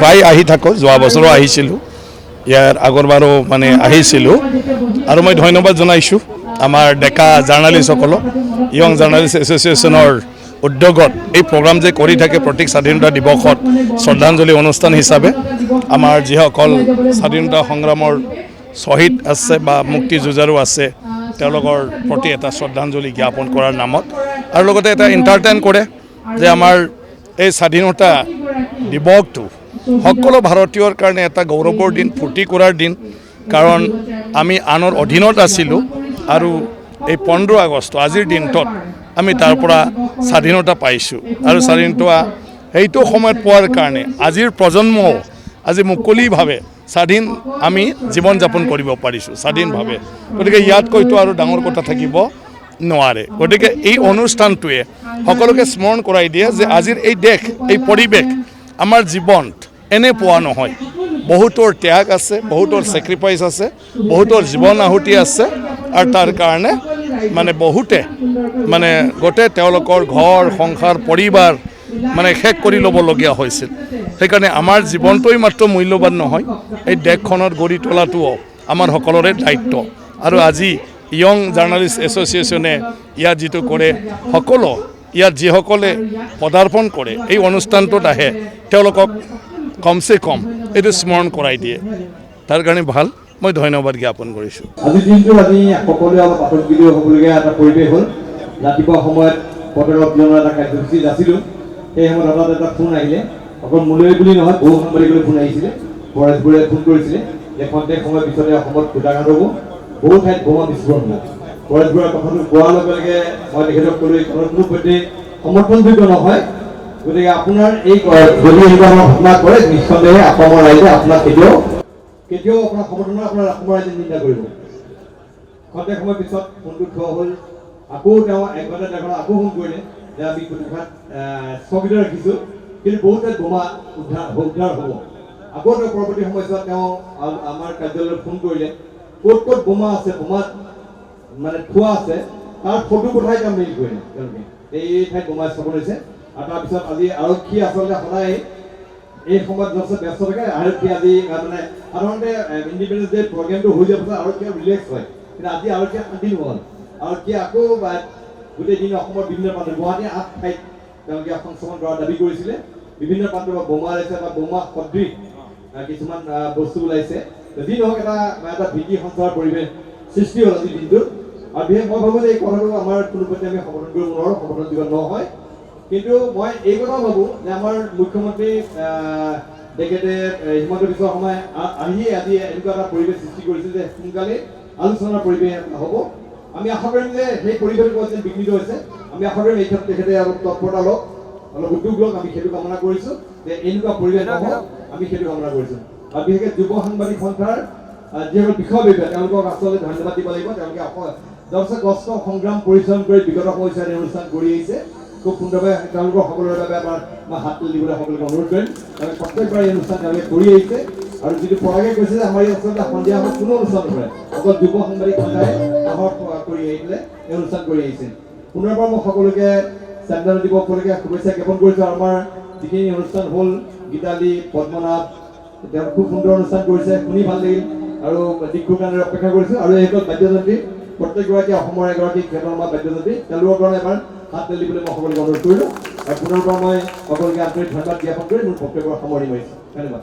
প্ৰায় আহি থাকোঁ, যোৱা বছৰো আহিছিলোঁ, ইয়াৰ আগৰবাৰো মানে আহিছিলোঁ। আৰু মই ধন্যবাদ জনাইছোঁ আমাৰ ডেকা জাৰ্ণালিষ্টসকলক, য়ং জাৰ্ণালিষ্ট এছ'চিয়েশ্যনৰ উদ্যোগত এই প্ৰগ্ৰাম যে কৰি থাকে প্ৰত্যেক স্বাধীনতা দিৱসত শ্ৰদ্ধাঞ্জলি অনুষ্ঠান হিচাপে আমাৰ যিসকল স্বাধীনতা সংগ্ৰামৰ শ্বহীদ আছে বা মুক্তি যুঁজাৰু আছে তেওঁলোকৰ প্ৰতি এটা শ্ৰদ্ধাঞ্জলি জ্ঞাপন কৰাৰ নামত, আৰু লগতে এটা এণ্টাৰটেইন কৰে যে আমাৰ এই স্বাধীনতা দিৱসটো সকলো ভাৰতীয়ৰ কাৰণে এটা গৌৰৱৰ দিন, ফূৰ্তি কৰাৰ দিন। কাৰণ আমি আনৰ অধীনত আছিলোঁ আৰু এই 15 আগষ্ট আজিৰ দিনটোত আমি তাৰ পৰা স্বাধীনতা পাইছোঁ, আৰু স্বাধীনতা সেইটো সময়ত পোৱাৰ কাৰণে আজিৰ প্ৰজন্মও আজি মুকলিভাৱে স্বাধীন আমি জীৱন যাপন কৰিব পাৰিছোঁ স্বাধীনভাৱে। গতিকে ইয়াতকৈতো আৰু ডাঙৰ কথা থাকিব নোৱাৰে। গতিকে এই অনুষ্ঠানটোৱে সকলোকে স্মৰণ কৰাই দিয়ে যে আজিৰ এই দেশ, এই পৰিৱেশ, আমাৰ জীৱনত এনে পোৱা নহয়। বহুতৰ ত্যাগ আছে, বহুতৰ ছেক্ৰিফাইচ আছে, বহুতৰ জীৱন আহুতি আছে, আৰু তাৰ কাৰণে মানে বহুতে মানে গোটেই তেওঁলোকৰ ঘৰ সংসাৰ পৰিবাৰ মানে শেষ কৰি ল'বলগীয়া হৈছিল। সেইকাৰণে আমাৰ জীৱনটোৱেই মাত্ৰ মূল্যৱান নহয়, এই দেশখনত গঢ়ি তোলাটোও আমাৰ সকলোৰে দায়িত্ব। আৰু আজি য়ং জাৰ্ণালিষ্ট এছ'চিয়েশ্যনে ইয়াত যিটো কৰে, সকলো ইয়াত যিসকলে পদাৰ্পণ কৰে এই অনুষ্ঠানটোত আহে তেওঁলোকক কমচে কম এইটো স্মৰণ কৰাই দিয়ে, তাৰ কাৰণে ভাল। মই ধন্যবাদ জ্ঞাপন কৰিছোঁ। আজিৰ দিনটো আমি সকলোৱে অলপ আতংকিত হ'বলগীয়া এটা পৰিৱেশ হ'ল। ৰাতিপুৱা সময়ত পতাকা উত্তোলনৰ এটা কাৰ্যসূচী আছিলোঁ, সেই সময়ত হঠাৎ এটা ফোন আহিলে, অকল মোলৈ বুলি নহয় বহু সাংবাদিকলৈ ফোন আহিছিলে। পৰেশবোৰে ফোন কৰিছিলে যে খন্তেক সময়ৰ পিছতে অসমত ভোটাঘাত হ'ব, বহু ঠাইত বোমা বিস্ফোৰণ হ'ব। পৰেশবোৰৰ কথাটো কোৱাৰ লগে লগে মই তেখেতক ক'লো এইখনৰ কোনো পধ্যেই সমৰ্থনযোগ্য নহয়। গতিকে আপোনাৰ এই যদি এনেকুৱা ঘটনা কৰে নিঃসন্দেহে অসমৰ ৰাইজে আপোনাক কেতিয়াও আপোনাৰ সমৰ্থন আপোনাৰ অসমৰ ৰাইজে নিন্দা কৰিব। খন্তেক সময়ৰ পিছত ফোনটো থোৱা হ'ল। আকৌ তেওঁ 1 ঘণ্টা 1.5 ঘণ্টা আকৌ ফোন কৰিলে যে আমি কোনোঠাত স্থগিত ৰাখিছোঁ, কিন্তু বহু ঠাইত বোমা উদ্ধাৰ হ'ব। আকৌ তেওঁ পৰৱৰ্তী সময়ছোৱাত তেওঁ আমাৰ কাৰ্যালয়ত ফোন কৰিলে, ক'ত ক'ত বোমা আছে, বোমা মানে থোৱা আছে তাৰ ফটো পঠাই তেওঁ মেইল কৰিলে তেওঁলোকে এই ঠাইত বোমা স্থাপন হৈছে। আৰু তাৰপিছত আজি আৰক্ষী আচলতে সদায় এই সময়ত যথেষ্ট ব্যস্ত থাকে। আৰক্ষী আজি মানে সাধাৰণতে ইণ্ডিপেণ্ডেন্স ডে প্ৰগ্ৰেমটো হৈ যোৱাৰ পিছত আৰক্ষী ৰিলেক্স হয়, কিন্তু আজি আৰক্ষী শান্তি নহ'ল। আৰক্ষীয়ে আকৌ গোটেই দিন অসমৰ বিভিন্ন প্ৰান্তত গুৱাহাটীৰ 8 ঠাইত তেওঁলোকে সংস্থাপন কৰাৰ দাবী কৰিছিলে। বিভিন্ন প্ৰান্তৰ পৰা বোমা ওলাইছে বা বোমা সদৃশ কিছুমান বস্তু ওলাইছে। যি নহওক এটা ভীতি সঞ্চাৰৰ পৰিৱেশ সৃষ্টি হ'ল আজিৰ দিনটোত। আৰু বিশেষ মই ভাবোঁ যে এই কথাটো আমাৰ কোনো পধ্যে আমি সমৰ্থন কৰিব নোৱাৰোঁ, সমৰ্থনযোগ্য নহয়। কিন্তু মই এই কথাও ভাবোঁ যে আমাৰ মুখ্যমন্ত্ৰী তেখেতে হিমন্ত বিশ্ব শৰ্মাই আহি আজি এনেকুৱা এটা পৰিৱেশ সৃষ্টি কৰিছে যে সোনকালে আলোচনাৰ পৰিৱেশ হ'ব। আমি আশা কৰিম যে সেই পৰিৱেশটো যেন বিঘ্নিত হৈছে। আমি আশা কৰিম এই ক্ষেত্ৰত তেখেতে অলপ তৎপৰতা লওক, অলপ উদ্যোগ লওক। আমি সেইটো কামনা কৰিছোঁ যে এনেকুৱা পৰিৱেশ নহওক, আমি সেইটো কামনা কৰিছোঁ। আৰু বিশেষকৈ যুৱ সাংবাদিক সন্থাৰ যিসকল বিষয়ববীয়া তেওঁলোকক আচলতে ধন্যবাদ দিব লাগিব। তেওঁলোকে যথেষ্ট কষ্ট সংগ্ৰাম পৰিশ্ৰম কৰি বিগত সময়ছোৱাত এই অনুষ্ঠান কৰি আহিছে। খুব সুন্দৰভাৱে তেওঁলোকৰ সকলোৰে বাবে মই হাত তুলি দিবলৈ সকলোকে অনুৰোধ কৰিম। তেওঁলোকে প্ৰত্যেকবাৰ এই অনুষ্ঠান তেওঁলোকে কৰি আহিছে। আৰু যিটো পৰাগে কৈছে যে আমাৰ এই আচলতে সন্ধিয়া সময়ত কোনো অনুষ্ঠান নকৰে, অকল যুৱ সাংবাদিক সন্থাই সাহস কৰি আহিছিলে এই অনুষ্ঠান কৰি আহিছে। পুনৰবাৰ মই সকলোকে স্বাধীনতা দিৱস উপলক্ষে শুভেচ্ছা জ্ঞাপন কৰিছোঁ। আৰু আমাৰ যিখিনি অনুষ্ঠান হ'ল, গীতালি পদ্মনাথ তেওঁ খুব সুন্দৰ অনুষ্ঠান কৰিছে, শুনি ভাল লাগিল আৰু দিশটোৰ কাৰণে অপেক্ষা কৰিছোঁ। আৰু এইসকল বাদ্যযন্ত্ৰী প্ৰত্যেকগৰাকী অসমৰ এগৰাকী খ্যাতনামা বাদ্যযন্ত্ৰী, তেওঁলোকৰ কাৰণে এবাৰ হাত মেলিবলৈ মই সকলোকে অনুৰোধ কৰিলোঁ। আৰু পুনৰবাৰ মই সকলোকে আন্তৰিক ধন্যবাদ জ্ঞাপন কৰি মোৰ বক্তব্য সামৰণি মাৰিছোঁ। ধন্যবাদ।